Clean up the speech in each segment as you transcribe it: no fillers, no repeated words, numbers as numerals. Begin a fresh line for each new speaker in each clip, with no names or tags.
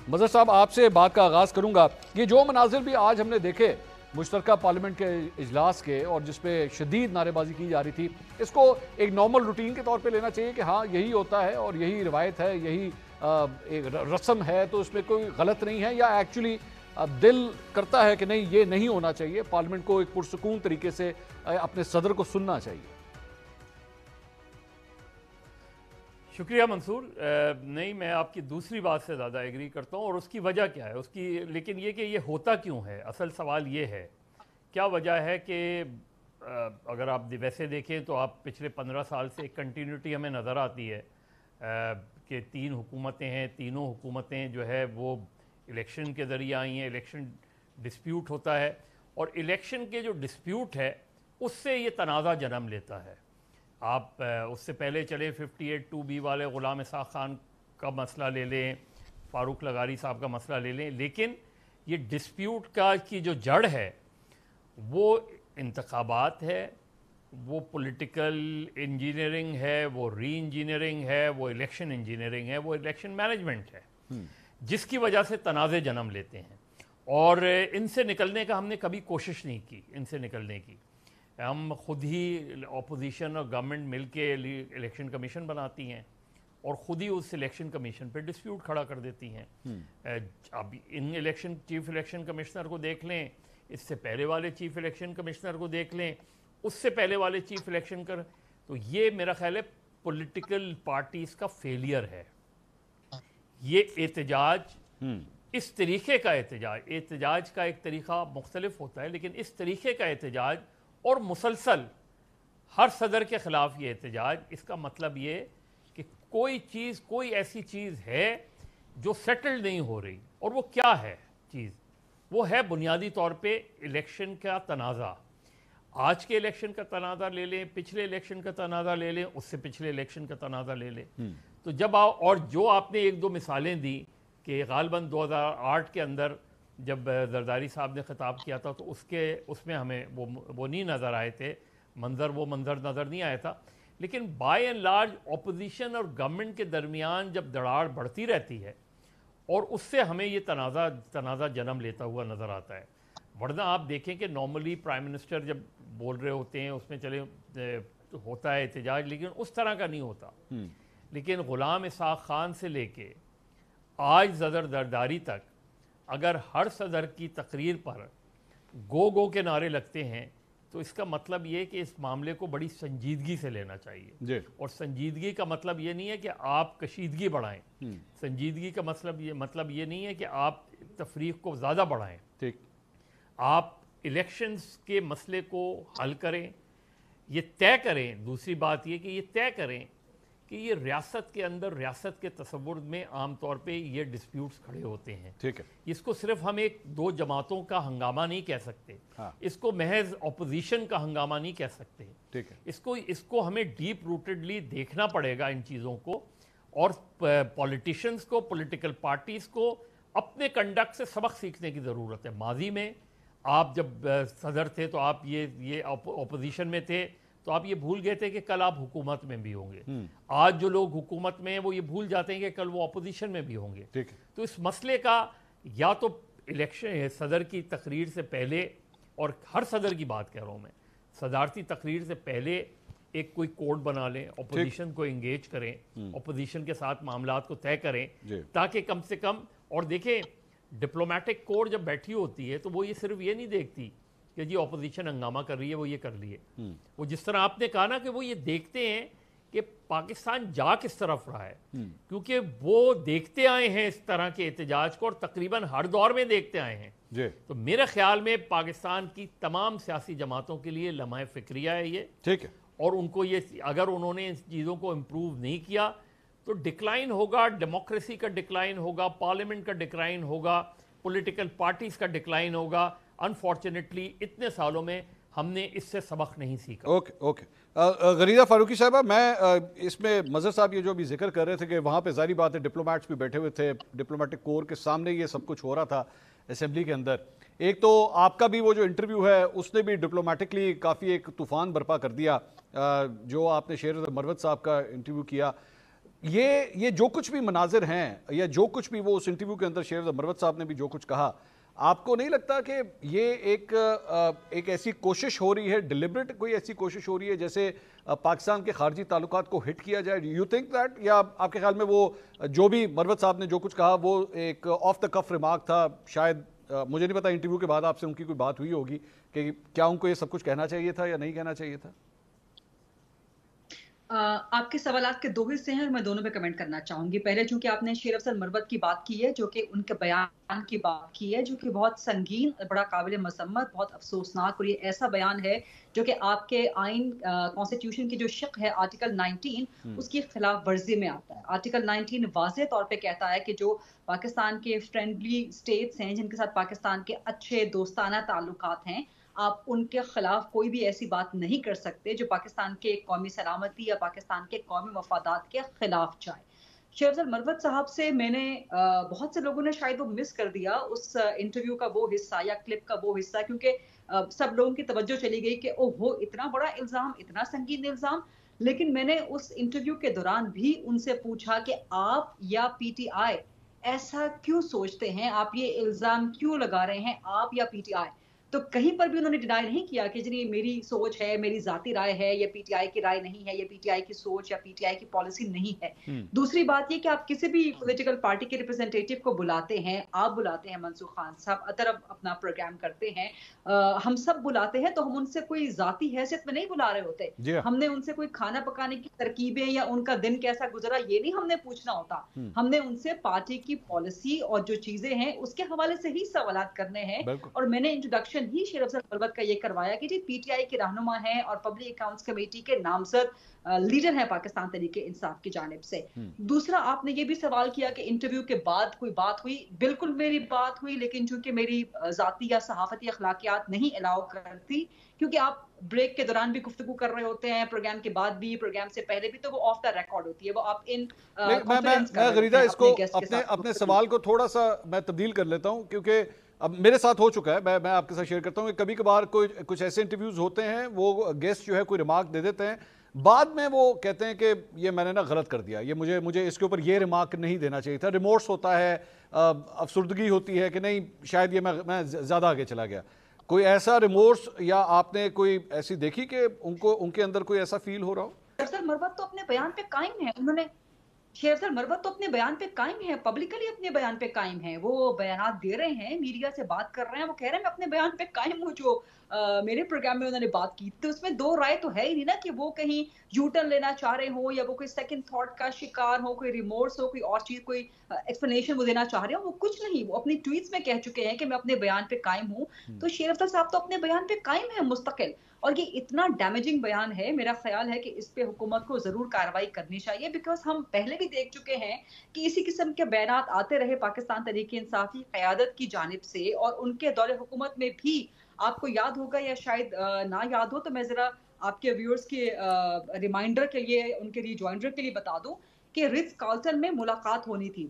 مظہر صاحب آپ سے بات کا آغاز کروں گا. یہ جو مناظر بھی آج ہم نے دیکھے مشترکہ پارلیمنٹ کے اجلاس کے اور جس پہ شدید نعرے بازی کی جا رہی تھی، اس کو ایک نارمل روٹین کے طور پہ لینا چاہیے کہ ہاں یہی ہوتا ہے اور یہی روایت ہے، یہی ایک رسم ہے، تو اس میں کوئی غلط نہیں ہے، یا ایکچولی دل کرتا ہے کہ نہیں یہ نہیں ہونا چاہیے، پارلیمنٹ کو ایک پرسکون طریقے سے اپنے صدر کو سننا چاہیے؟
شکریہ منصور. نہیں، میں آپ کی دوسری بات سے زیادہ ایگری کرتا ہوں، اور اس کی وجہ کیا ہے لیکن یہ کہ یہ ہوتا کیوں ہے. اصل سوال یہ ہے، کیا وجہ ہے کہ اگر آپ ویسے دیکھیں تو آپ پچھلے 15 سال سے ایک کنٹینیوٹی ہمیں نظر آتی ہے کہ 3 حکومتیں ہیں، تینوں حکومتیں جو ہے وہ الیکشن کے ذریعے آئی ہیں. الیکشن ڈسپیوٹ ہوتا ہے، اور الیکشن کے جو ڈسپیوٹ ہے اس سے یہ تنازع جنم لیتا ہے. آپ اس سے پہلے چلے 58(2)B والے غلام اسحاق خان کا مسئلہ لے لیں، فاروق لغاری صاحب کا مسئلہ لے لیں، لیکن یہ ڈسپیوٹ کی جو جڑ ہے وہ انتخابات ہے، وہ پولیٹیکل انجینئرنگ ہے، وہ ری انجینئرنگ ہے، وہ الیکشن انجینئرنگ ہے، وہ الیکشن مینجمنٹ ہے، جس کی وجہ سے تنازع جنم لیتے ہیں. اور ان سے نکلنے کا ہم نے کبھی کوشش نہیں کی. ان سے نکلنے کی ہم خود ہی اپوزیشن اور گورنمنٹ مل کے الیکشن کمیشن بناتی ہیں اور خود ہی اس الیکشن کمیشن پہ ڈسپیوٹ کھڑا کر دیتی ہیں. اب ان چیف الیکشن کمشنر کو دیکھ لیں، اس سے پہلے والے چیف الیکشن کمشنر کو دیکھ لیں، اس سے پہلے والے چیف الیکشن تو یہ میرا خیال ہے پولیٹیکل پارٹیز کا فیلئر ہے. یہ احتجاج، اس طریقے کا احتجاج کا ایک طریقہ مختلف ہوتا ہے، لیکن اس طریقے کا احتجاج اور مسلسل ہر صدر کے خلاف یہ احتجاج، اس کا مطلب یہ کہ کوئی ایسی چیز ہے جو سیٹل نہیں ہو رہی. اور وہ کیا ہے چیز؟ وہ ہے بنیادی طور پہ الیکشن کا تنازع. آج کے الیکشن کا تنازع لے لیں، پچھلے الیکشن کا تنازع لے لیں، اس سے پچھلے الیکشن کا تنازع لے لیں. تو جب اور جو آپ نے 1-2 مثالیں دی کہ غالباً 2008 کے اندر جب زرداری صاحب نے خطاب کیا تھا تو اس میں ہمیں وہ نہیں نظر آئے تھے، وہ منظر نظر نہیں آیا تھا. لیکن بائی اینڈ لارج اپوزیشن اور گورنمنٹ کے درمیان جب دراڑ بڑھتی رہتی ہے اور اس سے ہمیں یہ تنازع جنم لیتا ہوا نظر آتا ہے. ورنہ آپ دیکھیں کہ نارملی پرائم منسٹر جب بول رہے ہوتے ہیں اس میں چلے ہوتا ہے احتجاج، لیکن اس طرح کا نہیں ہوتا. لیکن غلام اسحاق خان سے لے کے آج صدر زرداری تک اگر ہر صدر کی تقریر پر گو کے نعرے لگتے ہیں تو اس کا مطلب یہ کہ اس معاملے کو بڑی سنجیدگی سے لینا چاہیے. اور سنجیدگی کا مطلب یہ نہیں ہے کہ آپ کشیدگی بڑھائیں. سنجیدگی کا مطلب یہ نہیں ہے کہ آپ تفریق کو زیادہ بڑھائیں. آپ الیکشنز کے مسئلے کو حل کریں، یہ طے کریں. دوسری بات یہ کہ یہ طے کریں کہ یہ ریاست کے اندر، ریاست کے تصور میں عام طور پہ یہ ڈسپیوٹس کھڑے ہوتے ہیں. اس کو صرف ہم 1-2 جماعتوں کا ہنگامہ نہیں کہہ سکتے، اس کو محض اپوزیشن کا ہنگامہ نہیں کہہ سکتے. اس کو ہمیں ڈیپ روٹڈلی دیکھنا پڑے گا ان چیزوں کو، اور پولیٹیشنز کو، پولیٹیکل پارٹیز کو اپنے کنڈکٹ سے سبق سیکھنے کی ضرورت ہے. ماضی میں آپ جب صدر تھے تو آپ یہ اپوزیشن میں تھے تو آپ یہ بھول گئے تھے کہ کل آپ حکومت میں بھی ہوں گے. آج جو لوگ حکومت میں ہیں وہ یہ بھول جاتے ہیں کہ کل وہ اپوزیشن میں بھی ہوں گے. تو اس مسئلے کا یا تو الیکشن صدر کی تقریر سے پہلے، اور ہر صدر کی بات کہہ رہا ہوں میں، صدارتی تقریر سے پہلے ایک کوئی کوڈ بنا لیں، اپوزیشن کو انگیج کریں، اپوزیشن کے ساتھ معاملات کو طے کریں، تاکہ کم سے کم. اور دیکھیں ڈپلومیٹک کورٹ جب بیٹھی ہوتی ہے تو وہ یہ صرف یہ نہیں دیکھتی کہ جی اپوزیشن ہنگامہ کر رہی ہے وہ یہ کر لیے. وہ جس طرح آپ نے کہا نا کہ وہ یہ دیکھتے ہیں کہ پاکستان جا کس طرف رہا ہے، کیونکہ وہ دیکھتے آئے ہیں اس طرح کے احتجاج کو، اور تقریباً ہر دور میں دیکھتے آئے ہیں. تو میرے خیال میں پاکستان کی تمام سیاسی جماعتوں کے لیے لمحہ فکریہ ہے یہ. اور ان کو یہ، اگر انہوں نے ان چیزوں کو امپروو نہیں کیا تو ڈکلائن ہوگا، ڈیموکریسی کا ڈکلائن ہوگا، پارلیمنٹ کا ڈکلائن ہوگا، پولیٹیکل پارٹیز کا ڈکلائن ہوگا. انفارچونیٹلی اتنے سالوں میں ہم نے اس سے سبق نہیں سیکھا.
اوکے. غریدہ فاروقی صاحبہ، میں اس میں مظہر صاحب یہ جو بھی ذکر کر رہے تھے کہ وہاں پہ ظاہری بات ہے ڈپلومیٹس بھی بیٹھے ہوئے تھے، ڈپلومیٹک کور کے سامنے یہ سب کچھ ہو رہا تھا اسمبلی کے اندر. ایک تو آپ کا بھی وہ جو انٹرویو ہے اس نے بھی ڈپلومیٹکلی کافی ایک طوفان برپا کر دیا، جو آپ نے شیر مروت صاحب کا انٹرویو کیا. ये जो कुछ भी मनाजिर हैं या जो कुछ भी वो उस इंटरव्यू के अंदर शेर मरवत साहब ने भी जो कुछ कहा, आपको नहीं लगता कि ये एक ऐसी कोशिश हो रही है, डिलिबरेट कोई ऐसी कोशिश हो रही है जैसे पाकिस्तान के खारजी ताल्लुकात को हिट किया जाए? यू थिंक दैट, या आपके ख्याल में वो जो भी मरवत साहब ने जो कुछ कहा वो एक ऑफ द कफ रिमार्क था? शायद मुझे नहीं पता, इंटरव्यू के बाद आपसे उनकी कोई बात हुई होगी कि क्या उनको ये सब कुछ कहना चाहिए था या नहीं कहना चाहिए था?
आपके सवालात के दो हिस्से हैं और मैं दोनों पे कमेंट करना चाहूंगी। पहले चूंकि आपने शेर अफजल मरवत की बात की है, जो कि उनके बयान की बात की है, जो कि बहुत संगीन, बड़ा काबिल मसम्मत, बहुत अफसोसनाक, और ये ऐसा बयान है जो कि आपके आइन कॉन्स्टिट्यूशन की जो शिक है आर्टिकल 19 उसकी खिलाफ वर्जी में आता है। आर्टिकल 19 वाज़ेह तौर पे कहता है कि जो पाकिस्तान के फ्रेंडली स्टेट्स हैं, जिनके साथ पाकिस्तान के अच्छे दोस्ताना ताल्लुकात हैं, आप उनके खिलाफ कोई भी ऐसी बात नहीं कर सकते जो पाकिस्तान के कौमी सलामती या पाकिस्तान के कौमी मफादात के खिलाफ जाए। शेर अफजल मरवत साहब से मैंने बहुत से लोगों ने शायद वो मिस कर दिया उस इंटरव्यू का वो हिस्सा या क्लिप का वो हिस्सा, क्योंकि सब लोगों की तवज्जो चली गई कि ओहो इतना बड़ा इल्जाम, इतना संगीन इल्जाम। लेकिन मैंने उस इंटरव्यू के दौरान भी उनसे पूछा कि आप या पीटीआई ऐसा क्यों सोचते हैं, आप ये इल्जाम क्यों लगा रहे हैं, आप या पीटीआई? तो कहीं पर भी उन्होंने डिनाई नहीं किया कि जी मेरी सोच है, मेरी जाती राय है, ये पीटीआई की राय नहीं है, ये पीटीआई की सोच या पीटीआई की पॉलिसी नहीं है। दूसरी बात ये कि आप किसी भी पॉलिटिकल पार्टी के रिप्रेजेंटेटिव को बुलाते हैं, आप बुलाते हैं मंसूर खान साहब, अतर अपना प्रोग्राम करते हैं, हम सब बुलाते हैं, तो हम उनसे कोई जाती हैसियत में नहीं बुला रहे होते। हमने उनसे कोई खाना पकाने की तरकीबें या उनका दिन कैसा गुजरा ये नहीं हमने पूछना होता। हमने उनसे पार्टी की पॉलिसी और जो चीजें हैं उसके हवाले से ही सवालात करने हैं। और मैंने इंट्रोडक्शन ही शेर अफजल मरवत का ये करवाया कि जी पीटीआई के रहनुमा हैं और पब्लिक अकाउंट्स कमेटी के नामजद लीडर हैं पाकिस्तान तहरीक इंसाफ की जानिब से। दूसरा, आपने ये भी सवाल किया कि इंटरव्यू के बाद कोई बात हुई। बिल्कुल मेरी बात हुई, लेकिन चूंकि मेरी जाती या सहाफती अखलाकियात नहीं अलाउ करती, क्योंकि आप ब्रेक के दौरान भी गुफ्तगू कर रहे होते हैं, प्रोग्राम के बाद भी, प्रोग्राम से पहले भी, तो वो ऑफ द रिकॉर्ड होती है, वो आप इन
मैं गरीदा इसको अपने सवाल को थोड़ा सा मैं तब्दील कर लेता हूँ, क्योंकि अब मेरे साथ हो चुका है, मैं आपके साथ शेयर करता हूँ कि कभी कभार कुछ ऐसे इंटरव्यूज होते हैं, वो गेस्ट जो है कोई रिमार्क दे देते हैं, बाद में वो कहते हैं कि ये मैंने ना गलत कर दिया, ये मुझे इसके ऊपर ये रिमार्क नहीं देना चाहिए था। रिमोर्स होता है, अफसुर्दगी होती है कि नहीं शायद ये मैं ज़्यादा आगे चला गया। कोई ऐसा रिमोर्स या आपने कोई ऐसी देखी कि उनके अंदर कोई ऐसा फील हो रहा हो?
अफजल मरवत तो अपने बयान पे कायम है, उन्होंने शेर अफजल मरवत तो अपने बयान पे कायम है, पब्लिकली अपने बयान पे कायम है। वो बयानात दे रहे हैं, मीडिया से बात कर रहे हैं, वो कह रहे हैं मैं अपने बयान पे कायम हूँ। जो मेरे प्रोग्राम में उन्होंने बात की, तो उसमें दो राय तो है ही नहीं ना कि वो कहीं यू टर्न लेना चाह रहे हो या वो कोई सेकंड थॉट का शिकार हो, कोई रिमोर्स हो, कोई और चीज, कोई एक्सप्लेनेशन वो देना चाह रहे हो। वो कुछ नहीं, वो अपनी ट्वीट्स में कह चुके हैं कि मैं अपने बयान पे कायम हूँ। तो शेर अफजल साहब तो अपने बयान पे कायम है मुस्तकिल, और ये इतना डैमेजिंग बयान है, मेरा ख्याल है कि इस पे हुकूमत को जरूर कार्रवाई करनी चाहिए। बिकॉज हम पहले भी देख चुके हैं कि इसी किस्म के बयानात आते रहे पाकिस्तान तहरीक इंसाफ की क़यादत की जानिब से, और उनके दौरे हुकूमत में भी आपको याद होगा या शायद ना याद हो, तो मैं जरा आपके व्यूअर्स के रिमाइंडर के लिए, उनके रिजॉइंडर के लिए बता दूं कि रिट्ज कार्लटन में मुलाकात होनी थी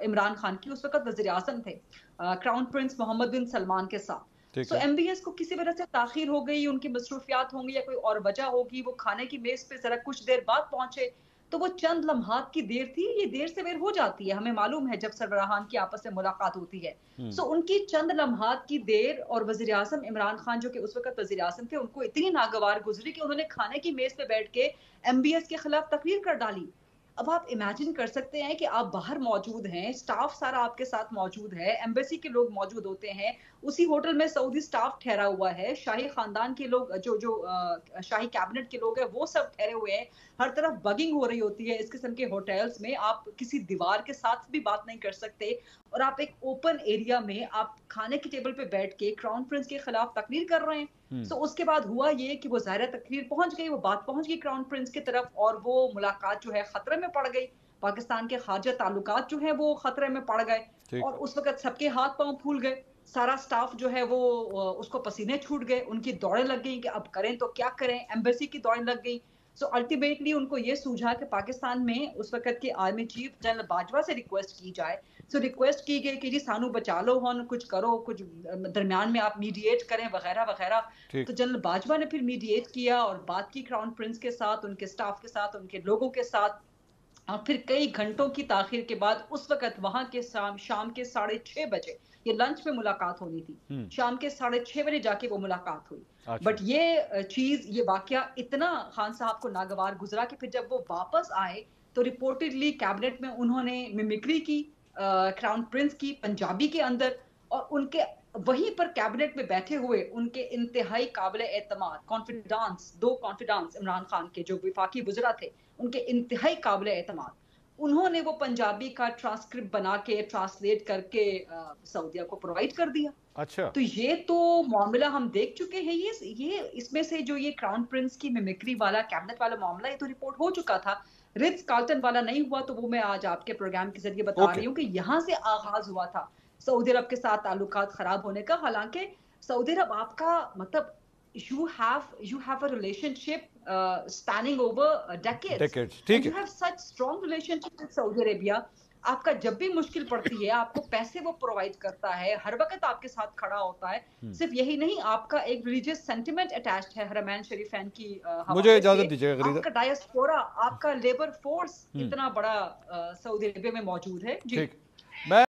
इमरान खान की, उस वक्त वज़ीर आज़म थे, क्राउन प्रिंस मोहम्मद बिन सलमान के साथ। तो एमबीएस को किसी वजह से ताखीर हो गई, उनकी मसरूफियात होंगी या कोई और वजह होगी, वो खाने की मेज पे जरा कुछ देर बाद पहुंचे, तो वो चंद लम्हात की देर थी। ये देर से बेर हो जाती है, हमें मालूम है जब सरबराहान की आपस में मुलाकात होती है। सो उनकी चंद लम्हात की देर और वज़ीर आज़म इमरान खान जो कि उस वक्त वज़ीर आज़म थे, उनको इतनी नागवार गुजरी कि उन्होंने खाने की मेज पे बैठ के एमबीएस के खिलाफ तकरीर कर डाली। अब आप इमेजिन कर सकते हैं कि आप बाहर मौजूद हैं, स्टाफ सारा आपके साथ मौजूद है, एम्बेसी के लोग मौजूद होते हैं, उसी होटल में सऊदी स्टाफ ठहरा हुआ है, शाही खानदान के लोग, जो शाही कैबिनेट के लोग हैं वो सब ठहरे हुए हैं, हर तरफ बगिंग हो रही होती है इस किस्म के होटल्स में। आप किसी दीवार के साथ भी बात नहीं कर सकते, और आप एक ओपन एरिया में आप खाने की टेबल पे बैठ के क्राउन प्रिंस के खिलाफ तकरीर कर रहे हैं। सो उसके बाद हुआ ये कि वो ज़ाहिर तकरीर पहुंच गई, वो बात पहुंच गई क्राउन प्रिंस की तरफ, और वो मुलाकात जो है खतरे में पड़ गई। पाकिस्तान के खारजा ताल्लुकात जो है वो खतरे में पड़ गए, और उस वक्त सबके हाथ पांव फूल गए, सारा स्टाफ जो है वो उसको पसीने छूट गए, उनकी दौड़ें लग गई कि अब करें तो क्या करें, एम्बेसी की दौड़ें लग गई। सो अल्टीमेटली उनको ये सूझा कि पाकिस्तान में उस वक्त के आर्मी चीफ जनरल बाजवा से रिक्वेस्ट की जाए। सो रिक्वेस्ट की गई कि जी सानू बचा लो, हन कुछ करो, कुछ दरमियान में आप मीडिएट करें वगैरह वगैरह। तो जनरल बाजवा ने फिर मीडिएट किया और बात की क्राउन प्रिंस के साथ, उनके स्टाफ के साथ, उनके लोगों के साथ, اور پھر کئی گھنٹوں کی تاخیر کے بعد اس وقت وہاں کے شام کے 6:30 بجے یہ لنچ میں ملاقات ہونی تھی، شام کے 6:30 بجے جا کے وہ ملاقات ہوئی. بٹ یہ واقعہ اتنا خان صاحب کو ناگوار گزرا کہ پھر جب وہ واپس آئے تو ریپورٹڈلی کیبنٹ میں انہوں نے میمکری کی کراؤن پرنس کی پنجابی کے اندر، اور ان کے وہیں پر کیبنٹ میں بیٹھے ہوئے ان کے انتہائی قابل اعتماد دو کانفیڈانس عمران خان کے جو وفاقی وزراء تھے ان کے انتہائی قابل اعتماد، انہوں نے وہ پنجابی کا ٹرانسکرپٹ بنا کے ٹرانسلیٹ کر کے سعودیہ کو پرووائڈ کر دیا.
اچھا
تو یہ تو معاملہ ہم دیکھ چکے ہیں. یہ اس میں سے جو یہ کراؤن پرنس کی میمکری والا کیبنٹ والا معاملہ یہ تو رپورٹ ہو چکا تھا. رٹز کارلٹن والا نہیں ہوا تو وہ میں آج آپ کے پروگرام کے ذریعے بتا رہی ہوں کہ یہاں سے آغاز ہوا تھا سعودی عرب کے ساتھ تعلقات خراب ہونے کا. حالانکہ سعودی عرب آپ کا مطلب you have a relationship spanning over decades.
ٹھیک ہے.
You have such strong relationship with Saudi Arabia. آپ کا جب بھی مشکل پڑتی ہے آپ کو پیسے وہ پرووائڈ کرتا ہے، ہر وقت آپ کے ساتھ کھڑا ہوتا ہے. صرف یہی نہیں، آپ کا ایک ریلیجیس سینٹیمنٹ اٹیچڈ ہے حرمین شریفین کی
مجھے اجازت دیجیے غریدہ،
آپ کا ڈائسپورا، آپ کا لیبر فورس اتنا بڑا سعودی عربیہ میں موجود ہے. جی
میں